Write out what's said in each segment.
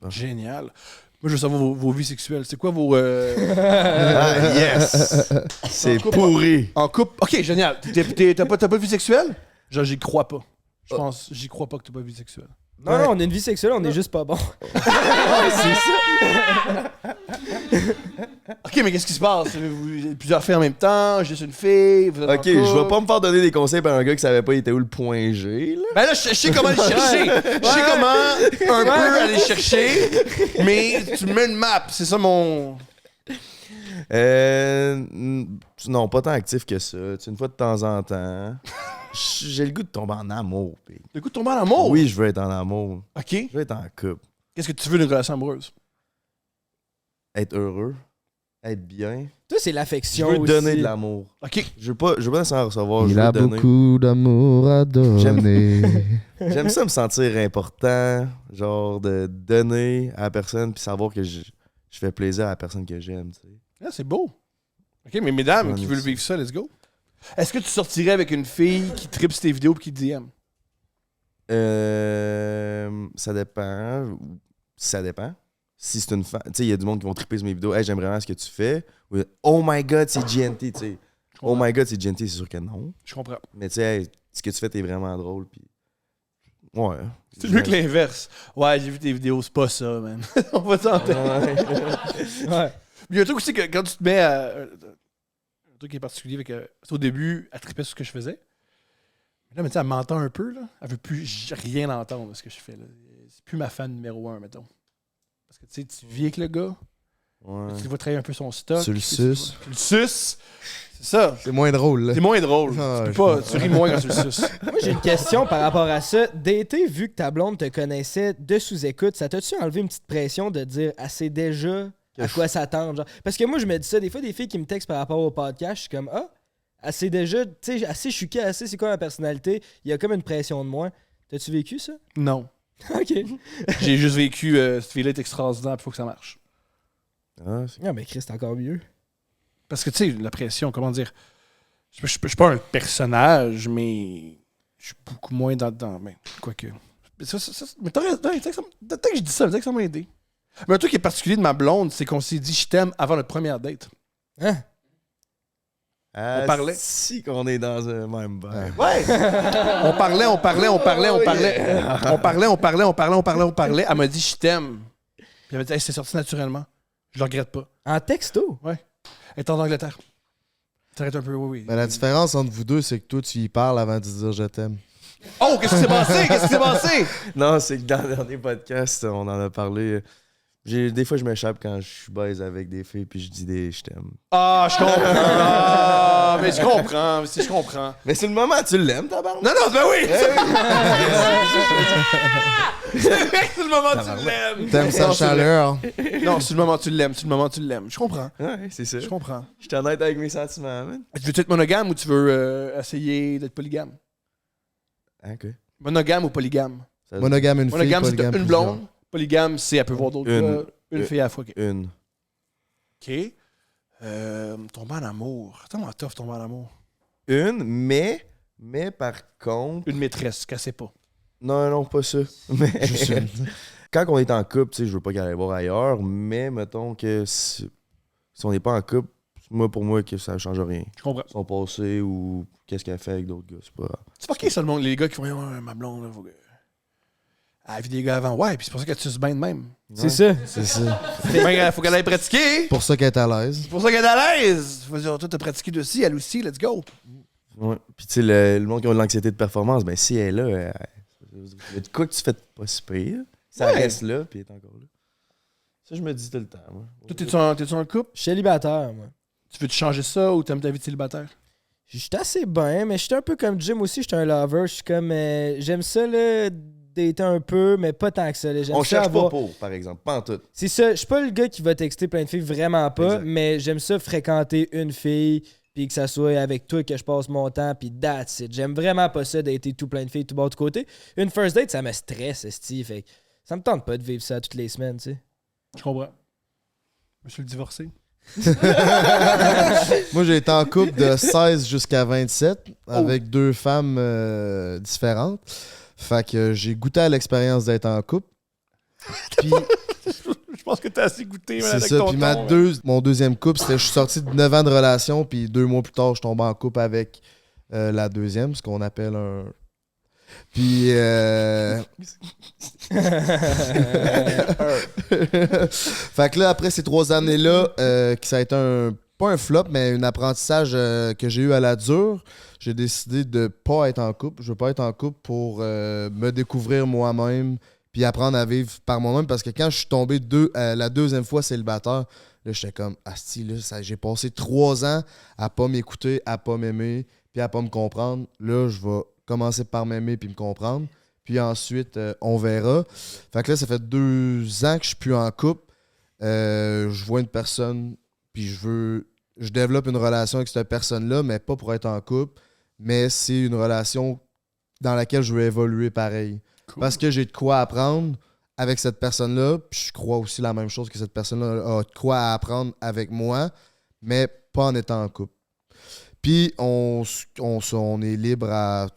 Génial. Moi, je veux savoir vos vies sexuelles. C'est quoi vos... Ah, yes! C'est pourri. En couple... OK, génial. T'as pas de vie sexuelle? Genre, j'y crois pas. J'y crois pas que t'as pas de vie sexuelle. Non, on a une vie sexuelle, on est juste pas bon. C'est ça. OK, mais qu'est-ce qui se passe? Vous êtes plusieurs filles en même temps, juste une fille, vous êtes en Ok, couple. je vais pas me faire donner des conseils par un gars qui savait pas il était où le point G, là. Ben là, je sais comment aller chercher. Je sais comment un peu aller chercher, mais tu me mets une map. C'est ça mon... Non, pas tant actif que ça. Tu sais, une fois de temps en temps. J'ai le goût de tomber en amour. Pis... Le coup de tomber en amour? Oui, je veux être en amour. OK. Je veux être en couple. Qu'est-ce que tu veux d'une relation amoureuse? Être heureux. Être bien. Toi, c'est Je l'affection veux aussi. donner de l'amour. OK. Je veux pas nécessairement recevoir. Il je veux a donner. beaucoup d'amour à donner. J'aime ça me sentir important. Genre de donner à la personne puis savoir que je fais plaisir à la personne que j'aime. Tu sais. Ah, c'est beau. OK, mais mesdames On qui est veulent ici. vivre ça, let's go. Est-ce que tu sortirais avec une fille qui tripe sur tes vidéos et qui te DM? Ça dépend. Ça dépend. Si c'est une femme. Tu sais, il y a du monde qui vont triper sur mes vidéos. Hey, j'aime vraiment ce que tu fais. Ou, oh my god, c'est GNT. Tu sais. Oh my god, c'est GNT, c'est sûr que non. Je comprends. Mais tu sais, hey, ce que tu fais, t'es vraiment drôle. Puis... Ouais. C'est mieux que l'inverse. Ouais, j'ai vu tes vidéos, c'est pas ça, man. On va s'entendre. Ouais. Il y a un truc aussi que quand tu te mets à... Un truc qui est particulier avec... au début, elle tripait sur ce que je faisais. Mais là, mais tu sais, elle m'entend un peu, là. Elle veut plus rien entendre de ce que je fais, là. C'est plus ma fan numéro 1, mettons. Parce que tu sais, tu vis avec le gars, Ouais. tu vas travailler un peu son stock. Tu le tu sais, suces. Tu le suces. C'est ça. C'est moins drôle, là. C'est moins drôle. Ah, tu peux je pas, comprends. tu ris moins quand tu le suces. Moi, j'ai une question par rapport à ça. D'été, vu que ta blonde te connaissait de sous-écoute, ça t'a-tu enlevé une petite pression de dire « assez déjà à quoi s'attendre? » Genre? Parce que moi, je me dis ça, des fois, des filles qui me textent par rapport au podcast, je suis comme « Ah, assez déjà, tu sais, assez je suis qui, assez c'est quoi ma personnalité? » Il y a comme une pression de moi. T'as-tu vécu ça? Non. OK. J'ai juste vécu cette fille-là est extraordinaire, il faut que ça marche. Ah, Ah, mais Chris, c'est encore mieux. Parce que, tu sais, la pression, comment dire... Je suis pas un personnage, mais je suis beaucoup moins dans ben, quoique... Mais t'as raison, peut-être que je dis ça, peut-être que ça m'a aidé. Mais un truc qui est particulier de ma blonde, c'est qu'on s'est dit « je t'aime » avant notre première date. Hein? On parlait. Si qu'on est dans un même bain. Ouais! On parlait. Elle m'a dit « je t'aime ». Puis elle m'a dit hey, « c'est sorti naturellement. Je le regrette pas. En texto? » Elle est en Angleterre. T'arrêtes un peu, oui. Mais la différence entre vous deux, c'est que toi, tu y parles avant de dire je t'aime. Oh, qu'est-ce qui s'est passé? Qu'est-ce qui s'est passé? Non, c'est que dans le dernier podcast, on en a parlé. Des fois, je m'échappe quand je suis baise avec des filles puis je dis des je t'aime. Ah, je comprends. Ah, mais je comprends. Je comprends. Mais c'est le moment, tu l'aimes, tabarnak? Non, ben oui! C'est vrai que c'est le moment où tu l'aimes. T'aimes sa chaleur. Non, c'est le moment où tu l'aimes. Je comprends. Ouais, c'est ça. Je comprends. Je suis honnête avec mes sentiments, man. Tu veux être monogame ou tu veux essayer d'être polygame? Hein, ok. Monogame ou polygame? Monogame, une fille, Monogame, c'est polygame, une plusieurs. blonde. Polygame, c'est elle peut voir d'autres Une. gars. Une fille à la fois. OK. Une. Tomber en amour. C'est tellement tough, tomber en amour. Une, mais par contre... Une maîtresse, cassez pas. Non, pas ça. Mais Juste une. quand on est en couple, tu sais, je veux pas qu'elle aille voir ailleurs, mais mettons que si on n'est pas en couple, pour moi, que ça change rien. Je comprends. Son passé ou qu'est-ce qu'elle fait avec d'autres gars, c'est pas grave. C'est pas qui ça le monde, les gars qui font ouais, ma blonde, là, faut que. Elle vit des gars avant. Ouais, puis c'est pour ça qu'elle tue ce bain de même. C'est ça. C'est ça. Ben, faut qu'elle aille pratiquer. Pour ça qu'elle est à l'aise. C'est pour ça qu'elle est à l'aise. Faut dire, toi, t'as pratiqué aussi, elle aussi, let's go. Ouais. Puis tu sais, le monde qui a de l'anxiété de performance, ben si elle est là, il y a de quoi que tu fais de pas si pire. Ça Ouais. reste là, puis elle est encore là. Ça, je me dis tout le temps, moi. Toi, t'es-tu en couple? Je suis célibataire, moi. Tu veux-tu changer ça ou t'aimes ta vie de célibataire? Je suis assez bien, mais je suis un peu comme Jim aussi, je suis un lover. Je suis comme. J'aime ça, là, dater un peu, mais pas tant que ça. Là. J'aime On ça cherche avoir- pas pour, par exemple, pas en tout. C'est ça, je suis pas le gars qui va texter plein de filles, vraiment pas, Exact. mais j'aime ça fréquenter une fille, puis que ça soit avec toi que je passe mon temps, puis that's it. J'aime vraiment pas ça d'être tout plein de filles tout bas de côté. Une first date, ça me stresse, Steve. Fait que ça me tente pas de vivre ça toutes les semaines, tu sais. Je comprends. Monsieur le divorcé. Moi, j'ai été en couple de 16 jusqu'à 27 avec deux femmes différentes. Fait que j'ai goûté à l'expérience d'être en couple. Puis pense que t'as assez goûté C'est avec ça. ton Puis ton, mon deuxième couple, c'était je suis sorti de 9 ans de relation, puis 2 mois plus tard, je tombe en couple avec la deuxième, ce qu'on appelle un. Puis. Fait que là, après ces 3 années-là, que ça a été pas un flop, mais un apprentissage que j'ai eu à la dure, j'ai décidé de pas être en couple. Je veux pas être en couple pour me découvrir moi-même puis apprendre à vivre par moi-même. Parce que quand je suis tombé la deuxième fois célibataire, là, j'étais comme, asti, là, j'ai passé 3 ans à pas m'écouter, à pas m'aimer, puis à pas me comprendre. Là, je vais commencer par m'aimer puis me comprendre. Puis ensuite, on verra. Fait que là, ça fait 2 ans que je suis plus en couple. Je vois une personne, puis je développe une relation avec cette personne-là, mais pas pour être en couple, mais c'est une relation dans laquelle je veux évoluer pareil. Cool. Parce que j'ai de quoi apprendre avec cette personne-là, puis je crois aussi la même chose que cette personne-là a de quoi à apprendre avec moi, mais pas en étant en couple. Puis on est libre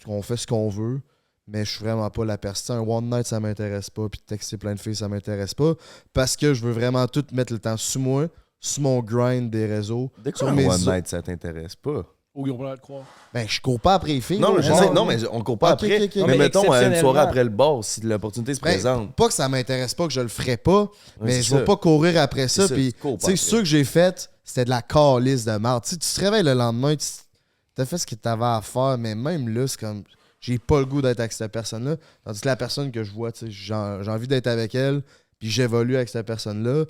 on fait ce qu'on veut, mais je suis vraiment pas la personne. Un one night, ça m'intéresse pas, puis texter plein de filles, ça m'intéresse pas, parce que je veux vraiment tout mettre le temps sur moi, sur mon grind des réseaux. De quoi sur un mes one night, ça t'intéresse pas? Oh, ils ont pas l'air de croire. Ben, je cours pas après les filles. Non, là. je sais, non, mais on court pas Ok, après. ok, ok. Mais Mais mettons, une soirée exceptionnellement. après le bar, si l'opportunité se Ben, présente. pas que ça m'intéresse pas, que je le ferais pas, Ouais, mais c'est je vais ça. pas courir après ça. C'est ça, Puis, tu cours pas tu sais, après. ce que j'ai fait, c'était de la calice de merde. Tu sais, tu te réveilles le lendemain, tu as fait ce que tu avais à faire, mais même là, c'est comme. J'ai pas le goût d'être avec cette personne-là. Tandis que la personne que je vois, tu sais, j'ai envie d'être avec elle, puis j'évolue avec cette personne-là.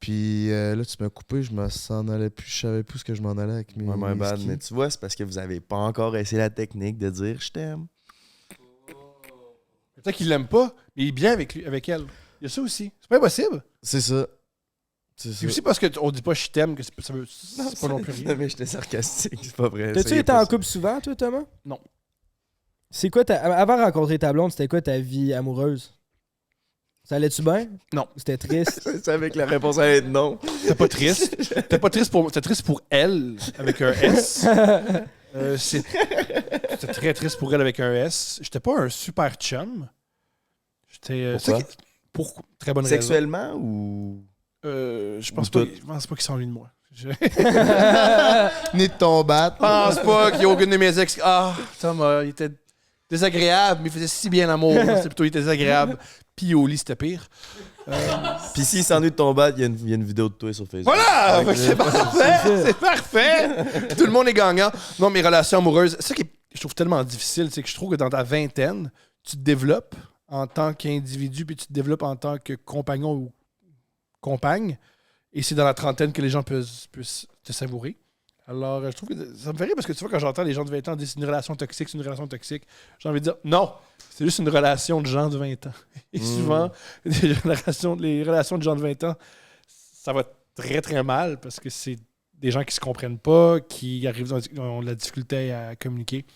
Puis là, tu m'as coupé, je me s'en allais plus, je savais plus ce que je m'en allais avec mes. Ouais, my mes bad. skis. Mais tu vois, c'est parce que vous avez pas encore essayé la technique de dire je t'aime. Peut-être qu'il l'aime pas, mais il est bien avec elle. Il y a ça aussi. C'est pas impossible. C'est ça. C'est C'est ça. aussi parce qu'on dit pas je t'aime que c'est pas non plus rien. Mais j'étais sarcastique, c'est pas vrai. T'as-tu Essayez été pas en ça. couple souvent, toi, Thomas? Non. C'est quoi avant de rencontrer ta blonde, c'était quoi ta vie amoureuse? Ça allait-tu bien? Non. C'était triste? Je savais que la réponse allait être non. T'es pas triste. T'es triste pour elle avec un S. C'était très triste pour elle avec un S. J'étais pas un super chum. J'étais. Pourquoi? Pour très bonne raison. Sexuellement ou. Je pense Ou pas. tout? Je pense pas qu'il s'ennuie de moi. Je Ni de ton battre. pense pas qu'il y a aucune de mes ex. Ah, Tom, il était désagréable, mais il faisait si bien l'amour. C'est plutôt il était désagréable. Puis au lit, c'était pire. Puis s'il s'ennuie de ton bat, il y a une vidéo de toi sur Facebook. Voilà! Fait que- C'est parfait! C'est parfait! Tout le monde est gagnant. Non, mes relations amoureuses, c'est ça qui je trouve tellement difficile, c'est que je trouve que dans ta vingtaine, tu te développes en tant qu'individu, puis tu te développes en tant que compagnon ou compagne. Et c'est dans la trentaine que les gens peuvent te savourer. Alors, je trouve que ça me fait rire parce que tu vois, quand j'entends les gens de 20 ans dire c'est une relation toxique, c'est une relation toxique, j'ai envie de dire non, c'est juste une relation de gens de 20 ans. Et souvent, les relations de gens de 20 ans, ça va très très mal parce que c'est des gens qui se comprennent pas, qui ont de la difficulté à communiquer.